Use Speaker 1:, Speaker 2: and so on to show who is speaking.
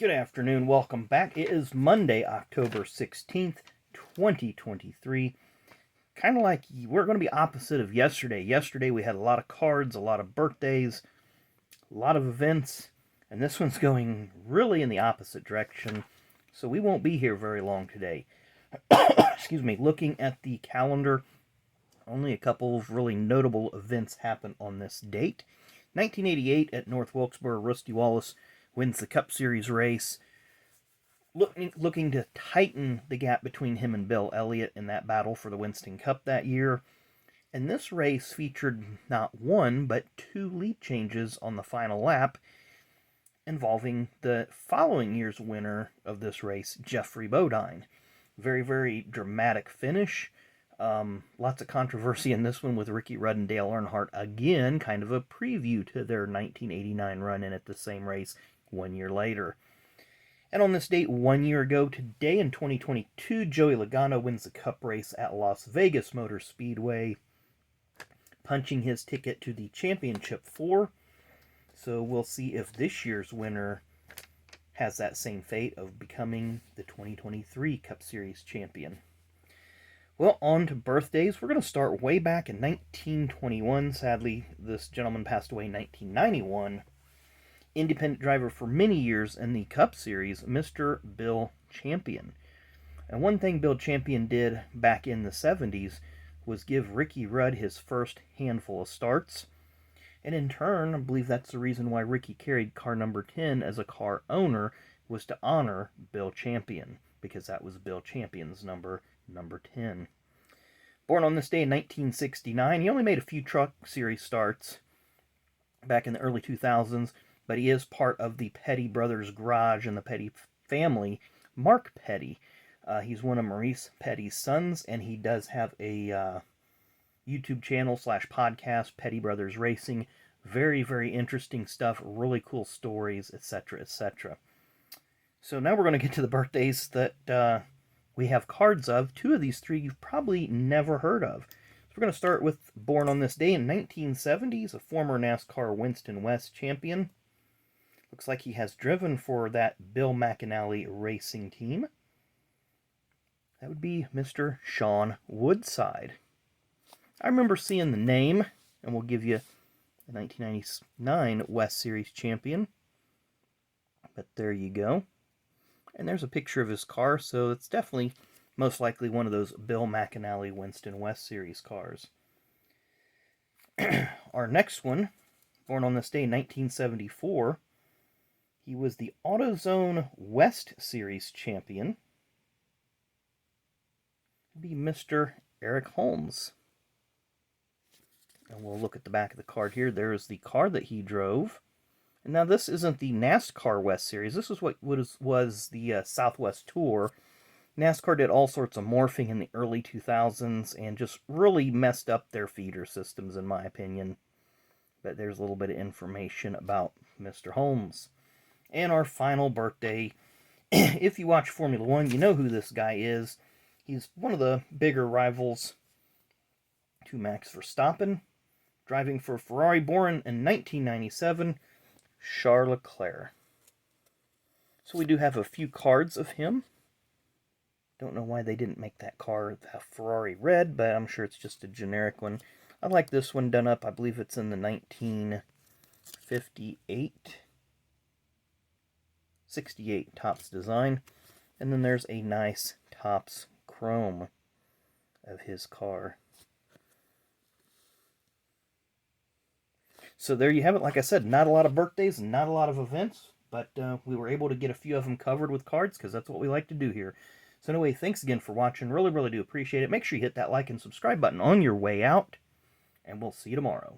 Speaker 1: Good afternoon. Welcome back. It is Monday, October 16th, 2023. Kind of like we're going to be opposite of yesterday. Yesterday we had a lot of cards, a lot of birthdays, a lot of events, and this one's going really in the opposite direction. So we won't be here very long today. Excuse me. Looking at the calendar, only a couple of really notable events happen on this date. 1988 at North Wilkesboro, Rusty Wallace wins the Cup Series race, looking to tighten the gap between him and Bill Elliott in that battle for the Winston Cup that year. And this race featured not one, but two lead changes on the final lap, involving the following year's winner of this race, Jeffrey Bodine. Very, very dramatic finish. Lots of controversy in this one with Ricky Rudd and Dale Earnhardt. Again, kind of a preview to their 1989 run-in at the same race 1 year later. And on this date 1 year ago today in 2022, Joey Logano wins the Cup race at Las Vegas Motor Speedway, punching his ticket to the Championship 4. So we'll see if this year's winner has that same fate of becoming the 2023 Cup Series champion. Well, on to birthdays. We're going to start way back in 1921. Sadly, this gentleman passed away in 1991. Independent driver for many years in the Cup Series, Mr. Bill Champion. And one thing Bill Champion did back in the 70s was give Ricky Rudd his first handful of starts. And in turn, I believe that's the reason why Ricky carried car number 10 as a car owner, was to honor Bill Champion, because that was Bill Champion's number 10. Born on this day in 1969, he only made a few Truck Series starts back in the early 2000s, but he is part of the Petty Brothers Garage and the Petty family. Mark Petty, he's one of Maurice Petty's sons, and he does have a YouTube channel / podcast, Petty Brothers Racing. Very, very interesting stuff, really cool stories, etc., etc. So now we're going to get to the birthdays that we have cards of. Two of these three you've probably never heard of. So we're going to start with born on this day in 1970s, a former NASCAR Winston West champion. Looks like he has driven for that Bill McAnally racing team. That would be Mr. Sean Woodside. I remember seeing the name, and we'll give you the 1999 West Series champion. But there you go. And there's a picture of his car, so it's definitely most likely one of those Bill McAnally Winston West Series cars. Our next one, born on this day in 1974, he was the AutoZone West Series champion. It'd be Mr. Eric Holmes. And we'll look at the back of the card here. There's the car that he drove. And now this isn't the NASCAR West Series. This is what was the Southwest Tour. NASCAR did all sorts of morphing in the early 2000s and just really messed up their feeder systems, in my opinion. But there's a little bit of information about Mr. Holmes. And our final birthday, if you watch Formula One, you know who this guy is. He's one of the bigger rivals to Max Verstappen, driving for Ferrari, born in 1997, Charles Leclerc. So we do have a few cards of him. Don't know why they didn't make that car the Ferrari red, but I'm sure it's just a generic one. I like this one done up. I believe it's in the 68 Topps design. And then there's a nice Topps chrome of his car. So there you have it. Like I said, not a lot of birthdays and not a lot of events, but we were able to get a few of them covered with cards because that's what we like to do here. So anyway, thanks again for watching. Really, really do appreciate it. Make sure you hit that like and subscribe button on your way out, and we'll see you tomorrow.